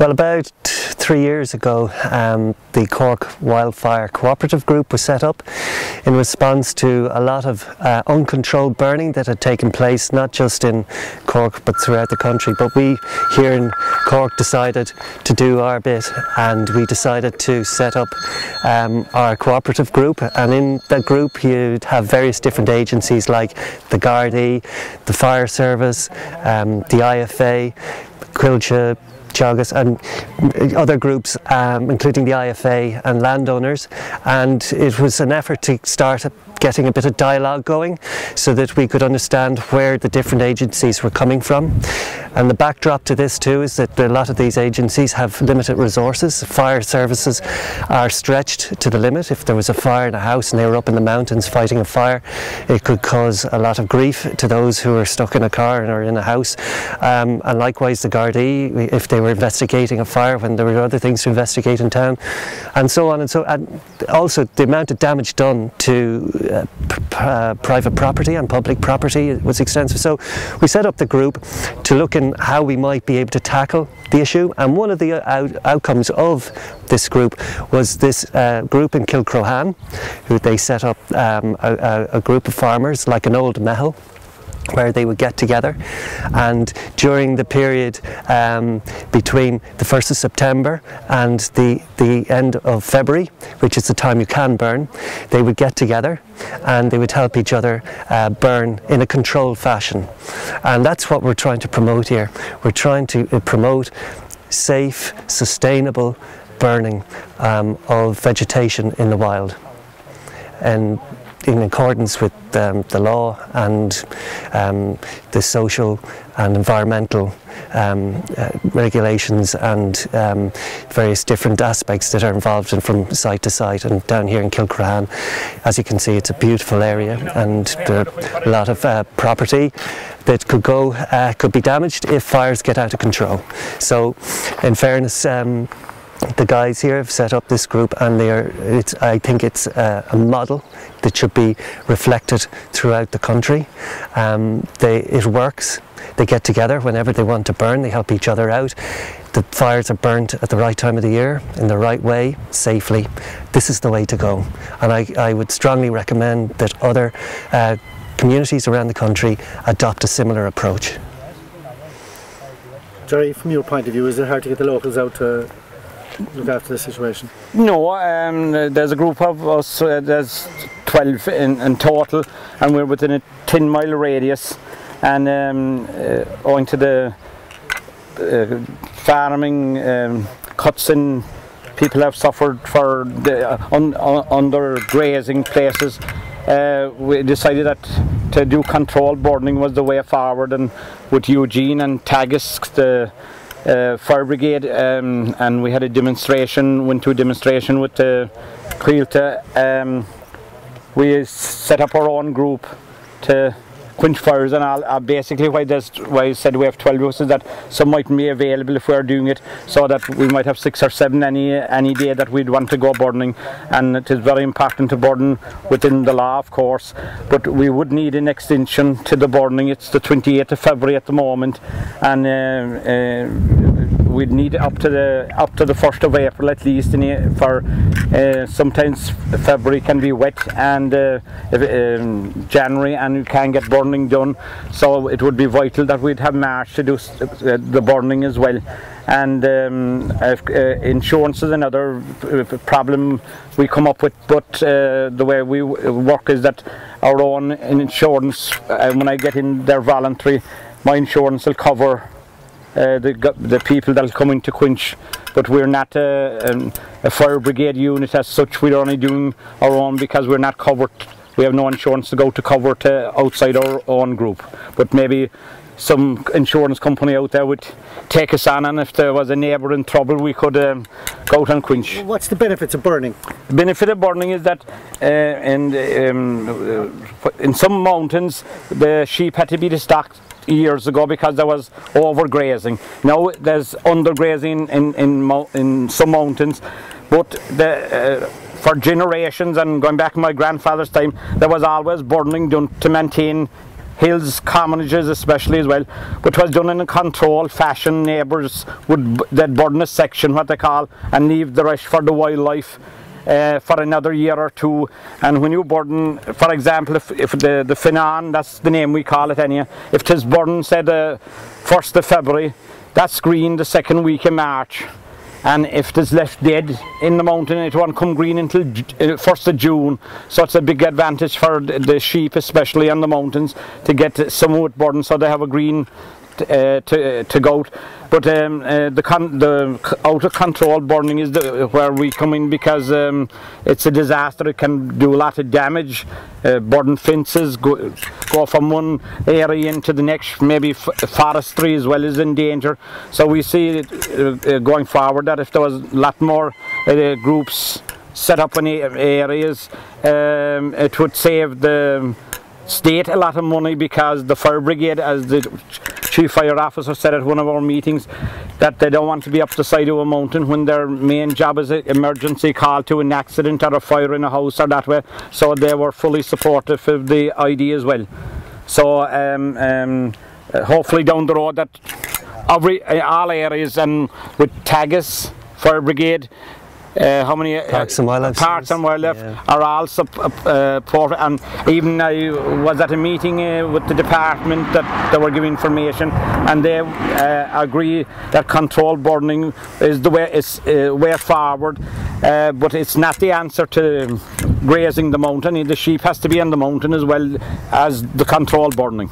Well, about 3 years ago, the Cork Wildfire Cooperative Group was set up in response to a lot of uncontrolled burning that had taken place, not just in Cork but throughout the country. But we here in Cork decided to do our bit, and we decided to set up our cooperative group. And in that group you'd have various different agencies like the Gardaí, the Fire Service, the IFA, Quilcha, Teagasc, and other groups, including the IFA and landowners, and it was an effort to start getting a bit of dialogue going so that we could understand where the different agencies were coming from. And the backdrop to this too is that a lot of these agencies have limited resources. Fire services are stretched to the limit. If there was a fire in a house and they were up in the mountains fighting a fire, it could cause a lot of grief to those who are stuck in a car or in a house. And likewise the Gardaí, if they were investigating a fire when there were other things to investigate in town, and so on. And also the amount of damage done to private property and public property was extensive. So we set up the group to look in how we might be able to tackle the issue, and one of the outcomes of this group was this group in Kilcrohane, who they set up a group of farmers like an old mehel, where they would get together, and during the period between the 1st of September and the end of February, which is the time you can burn, they would get together and they would help each other burn in a controlled fashion. And that's what we're trying to promote here. We're trying to promote safe, sustainable burning of vegetation in the wild, and in accordance with the law and the social and environmental regulations and various different aspects that are involved in from site to site. And down here in Kilcrohane, as you can see, it's a beautiful area, and there are a lot of property that could be damaged if fires get out of control. So in fairness, the guys here have set up this group, and I think it's a model that should be reflected throughout the country. It works. They get together whenever they want to burn, they help each other out. The fires are burnt at the right time of the year, in the right way, safely. This is the way to go, and I would strongly recommend that other communities around the country adopt a similar approach. Gerry, from your point of view, is it hard to get the locals out to look after the situation? No, there's a group of us, there's 12 in total, and we're within a 10-mile radius, and owing to the farming cuts in, people have suffered for the under grazing places. We decided that to do controlled burning was the way forward, and with Eugene and Teagasc, the fire brigade, and we had a demonstration, went to a demonstration with the Quilcha. We set up our own group to quench fires and all. Basically why I said we have 12 of us is that some mightn't be available if we're doing it, so that we might have 6 or 7 any day that we'd want to go burning. And it is very important to burn within the law, of course, but we would need an extension to the burning. It's the 28th of February at the moment, and we'd need up to the 1st of April at least, for sometimes February can be wet, and January, and you can get burning done. So it would be vital that we'd have March to do the burning as well. And insurance is another problem we come up with, but the way we work is that our own insurance, when I get in there voluntary, my insurance will cover the people that will come in to quench, but we're not a fire brigade unit as such. We're only doing our own because we're not covered. We have no insurance to go to cover to outside our own group, but maybe some insurance company out there would take us on, and if there was a neighbour in trouble we could go out and quench. What's the benefits of burning? The benefit of burning is that in some mountains the sheep had to be destocked years ago because there was overgrazing. Now there's undergrazing in some mountains, but for generations, and going back to my grandfather's time, there was always burning done to maintain hills, commonages especially as well, but it was done in a controlled fashion. Neighbours they'd burn a section, what they call, and leave the rest for the wildlife for another year or two. And when you burn, for example, if the Finan, that's the name we call it anyhow, if it is burned, say the 1st of February, that's green the 2nd week in March. And if it is left dead in the mountain, it won't come green until 1st of June. So it's a big advantage for the sheep, especially on the mountains, to get some wood burn so they have a green to goat. But the out of control burning is where we come in, because it's a disaster. It can do a lot of damage. Burn fences, go from one area into the next. Maybe forestry as well is in danger. So we see going forward that if there was a lot more groups set up in areas, it would save the state a lot of money, because the fire brigade, as the chief fire officer said at one of our meetings, that they don't want to be up the side of a mountain when their main job is an emergency call to an accident or a fire in a house or that way. So they were fully supportive of the idea as well. So hopefully down the road that all areas, and with Tagus fire brigade, how many Parks and Wildlife, yeah, are all support. And even I was at a meeting with the department that they were giving information, and they agree that controlled burning is the way forward, but it's not the answer to grazing the mountain. The sheep has to be on the mountain as well as the controlled burning.